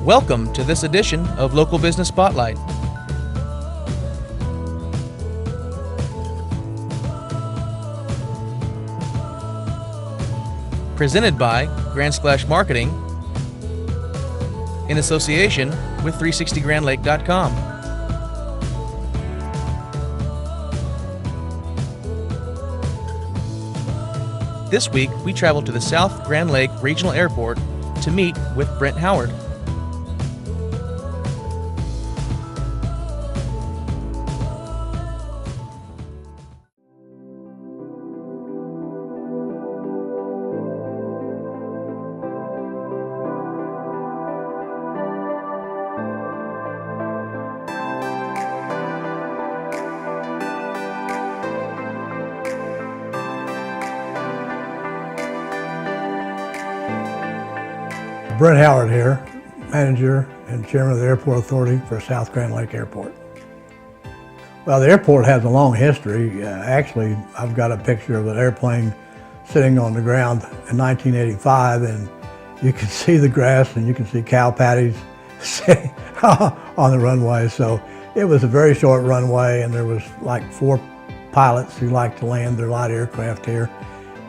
Welcome to this edition of Local Business Spotlight. Presented by Grand Splash Marketing in association with 360grandlake.com. This week, we travel to the South Grand Lake Regional Airport to meet with Brent Howard. Brent Howard here, manager and chairman of the Airport Authority for South Grand Lake Airport. Well, the airport has a long history. Actually, I've got a picture of an airplane sitting on the ground in 1985, and you can see the grass and you can see cow patties sitting on the runway. So it was a very short runway, and there was like 4 pilots who liked to land their light aircraft here.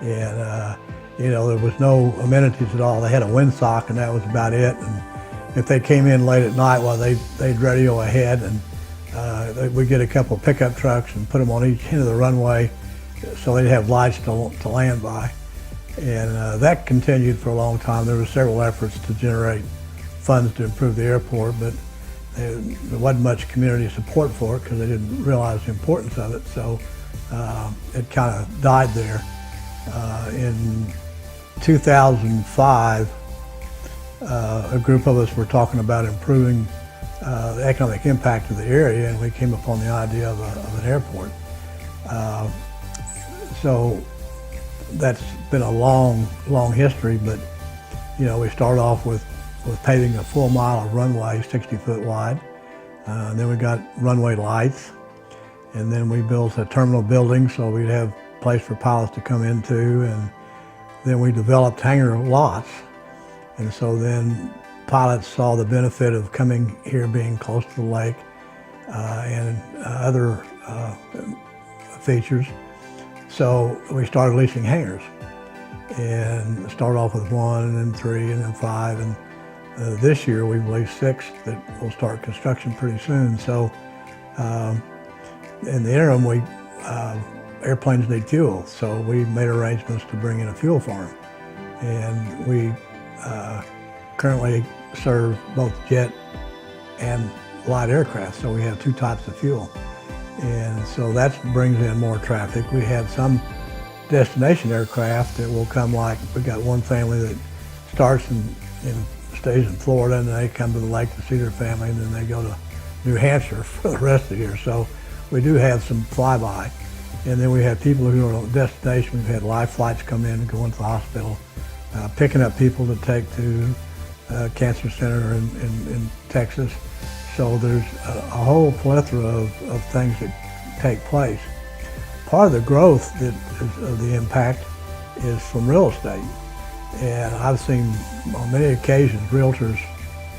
And there was no amenities at all. They had a windsock, and that was about it. And if they came in late at night, well, they'd radio ahead, and we'd get a couple of pickup trucks and put them on each end of the runway so they'd have lights to land by. And that continued for a long time. There were several efforts to generate funds to improve the airport, but there wasn't much community support for it because they didn't realize the importance of it. So it kind of died there. In 2005, a group of us were talking about improving the economic impact of the area, and we came upon the idea of an airport. So that's been a long history, but we started off with paving a full mile of runway, 60 foot wide. Then we got runway lights, and then we built a terminal building so we'd have a place for pilots to come into, and then we developed hangar lots. And so then pilots saw the benefit of coming here, being close to the lake, and other features. So we started leasing hangars, and started off with 1, and then 3, and then 5. And this year we've leased 6 that will start construction pretty soon. So in the interim, airplanes need fuel, so we made arrangements to bring in a fuel farm. And we currently serve both jet and light aircraft, so we have 2 types of fuel. And so that brings in more traffic. We have some destination aircraft that will come, like we got one family that starts and stays in Florida, and they come to the lake to see their family, and then they go to New Hampshire for the rest of the year. So we do have some flyby. And then we have people who are on destination. We've had live flights come in and go into the hospital, picking up people to take to cancer center in Texas. So there's a whole plethora of things that take place. Part of the growth of the impact is from real estate. And I've seen on many occasions realtors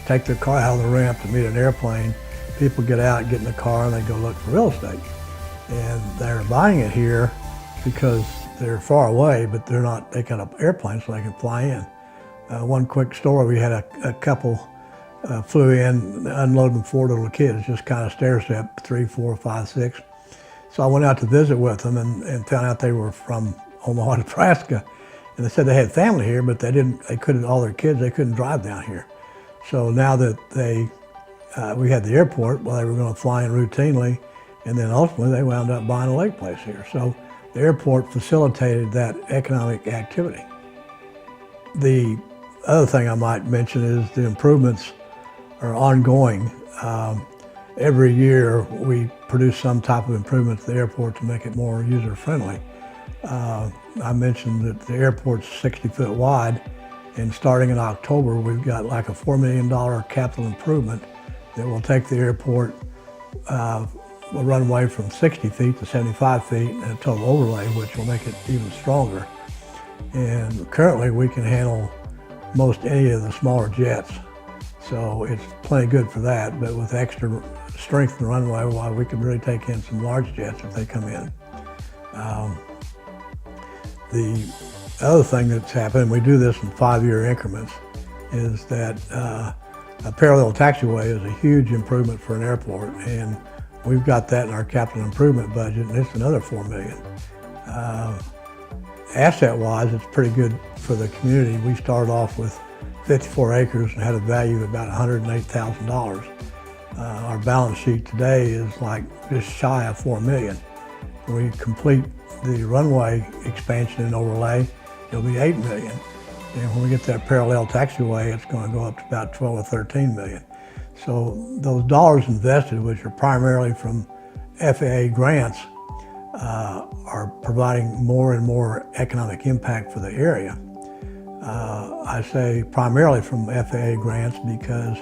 take their car out of the ramp to meet an airplane. People get out, get in the car, and they go look for real estate. And they're buying it here because they're far away, but they got an airplane so they can fly in. One quick story, we had a couple flew in, unloading 4 little kids, just kind of stair-step, 3, 4, 5, 6. So I went out to visit with them and found out they were from Omaha, Nebraska. And they said they had family here, but all their kids, they couldn't drive down here. So now that we had the airport, well, they were going to fly in routinely. And then ultimately they wound up buying a lake place here. So the airport facilitated that economic activity. The other thing I might mention is the improvements are ongoing. Every year we produce some type of improvement to the airport to make it more user-friendly. I mentioned that the airport's 60 foot wide, and starting in October we've got like a $4 million capital improvement that will take the airport a runway from 60 feet to 75 feet and a total overlay, which will make it even stronger. And currently we can handle most any of the smaller jets. So it's plenty good for that, but with extra strength in the runway, well, we could really take in some large jets if they come in. The other thing that's happened, we do this in 5-year increments, is that a parallel taxiway is a huge improvement for an airport, and we've got that in our capital improvement budget, and it's another $4 million. Asset-wise, it's pretty good for the community. We started off with 54 acres and had a value of about $108,000. Our balance sheet today is like just shy of $4 million. When we complete the runway expansion and overlay, it'll be $8 million. And when we get that parallel taxiway, it's going to go up to about 12 or 13 million. So those dollars invested, which are primarily from FAA grants, are providing more and more economic impact for the area. I say primarily from FAA grants because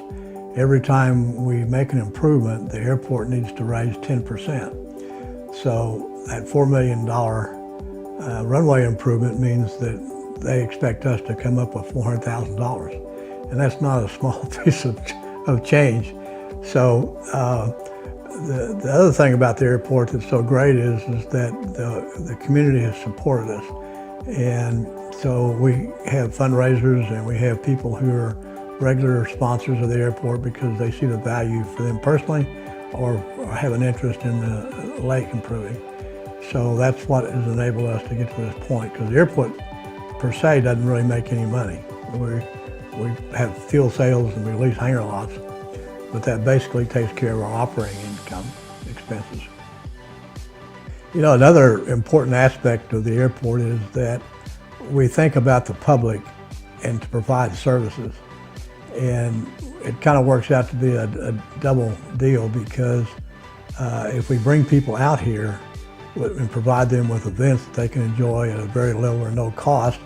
every time we make an improvement, the airport needs to raise 10%. So that $4 million runway improvement means that they expect us to come up with $400,000. And that's not a small piece of change. So the other thing about the airport that's so great is that the community has supported us. And so we have fundraisers and we have people who are regular sponsors of the airport because they see the value for them personally or have an interest in the lake improving. So that's what has enabled us to get to this point, because the airport per se doesn't really make any money. We have fuel sales and we lease hangar lots, but that basically takes care of our operating income expenses. You know, another important aspect of the airport is that we think about the public and to provide services. And it kind of works out to be a double deal, because if we bring people out here and provide them with events that they can enjoy at a very little or no cost,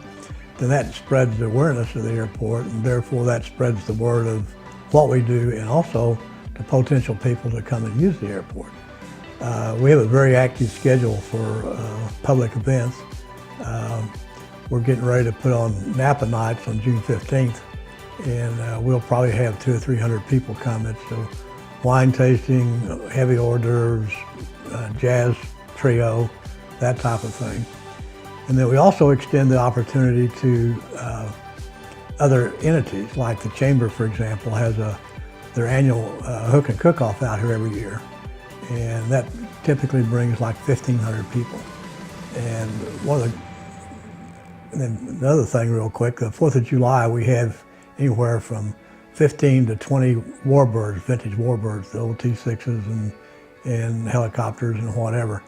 then that spreads the awareness of the airport, and therefore that spreads the word of what we do and also to potential people to come and use the airport. We have a very active schedule for public events. We're getting ready to put on Napa Nights on June 15th, and we'll probably have 200 or 300 people come. It's a wine tasting, heavy hors d'oeuvres, jazz trio, that type of thing. And then we also extend the opportunity to other entities, like the Chamber, for example, has their annual hook and cook-off out here every year. And that typically brings like 1,500 people. And then another thing real quick, the 4th of July, we have anywhere from 15 to 20 warbirds, vintage warbirds, the old T6s and helicopters and whatever.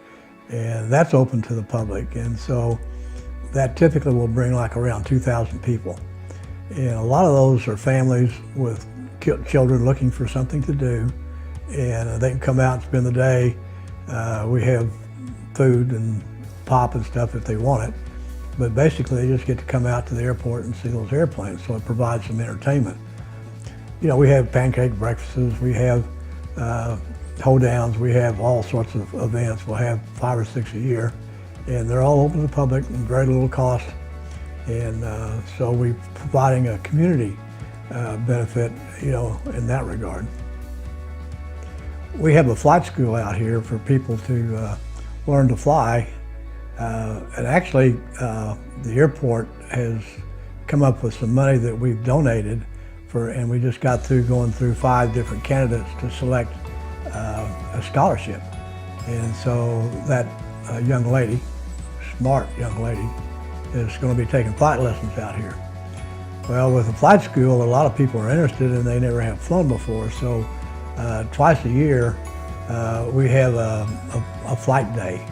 And that's open to the public. And so that typically will bring like around 2,000 people. And a lot of those are families with children looking for something to do. And they can come out and spend the day. We have food and pop and stuff if they want it. But basically they just get to come out to the airport and see those airplanes. So it provides some entertainment. You know, we have pancake breakfasts, we have hoedowns, we have all sorts of events. We'll have 5 or 6 a year, and they're all open to the public and very little cost. And so we're providing a community benefit, you know, in that regard. We have a flight school out here for people to learn to fly. And actually, the airport has come up with some money that we've donated for, and we just got through going through 5 different candidates to select a scholarship. And so that young lady, smart young lady, is going to be taking flight lessons out here. Well, with a flight school, a lot of people are interested and they never have flown before. So twice a year, we have a flight day.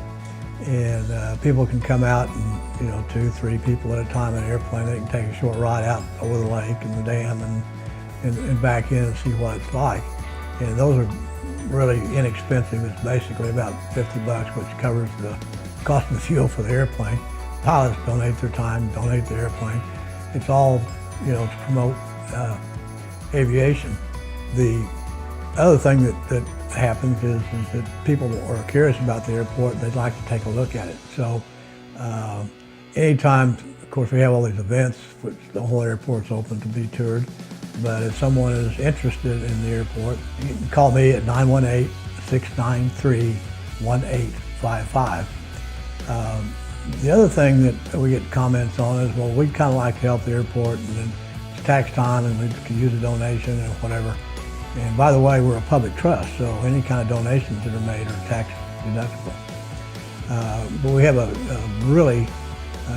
And people can come out and, you know, 2, 3 people at a time in an airplane. They can take a short ride out over the lake and the dam and back in and see what it's like. And those are really inexpensive. It's basically about $50, which covers the cost of the fuel for the airplane. Pilots donate their time, donate the airplane. It's all, you know, to promote aviation. The other thing that happens is that people are curious about the airport and they'd like to take a look at it. So anytime, of course, we have all these events, which the whole airport's open to be toured. But if someone is interested in the airport, you can call me at 918-693-1855. The other thing that we get comments on is, well, we'd kind of like to help the airport, and then it's tax time and we can use a donation or whatever. And by the way, we're a public trust, so any kind of donations that are made are tax deductible. But we have a really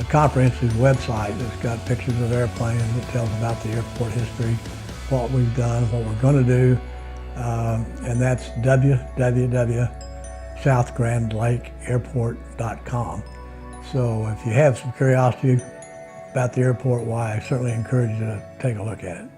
comprehensive website that's got pictures of airplanes that tells about the airport history, what we've done, what we're going to do, and that's www.southgrandlakeairport.com. So if you have some curiosity about the airport, why, I certainly encourage you to take a look at it.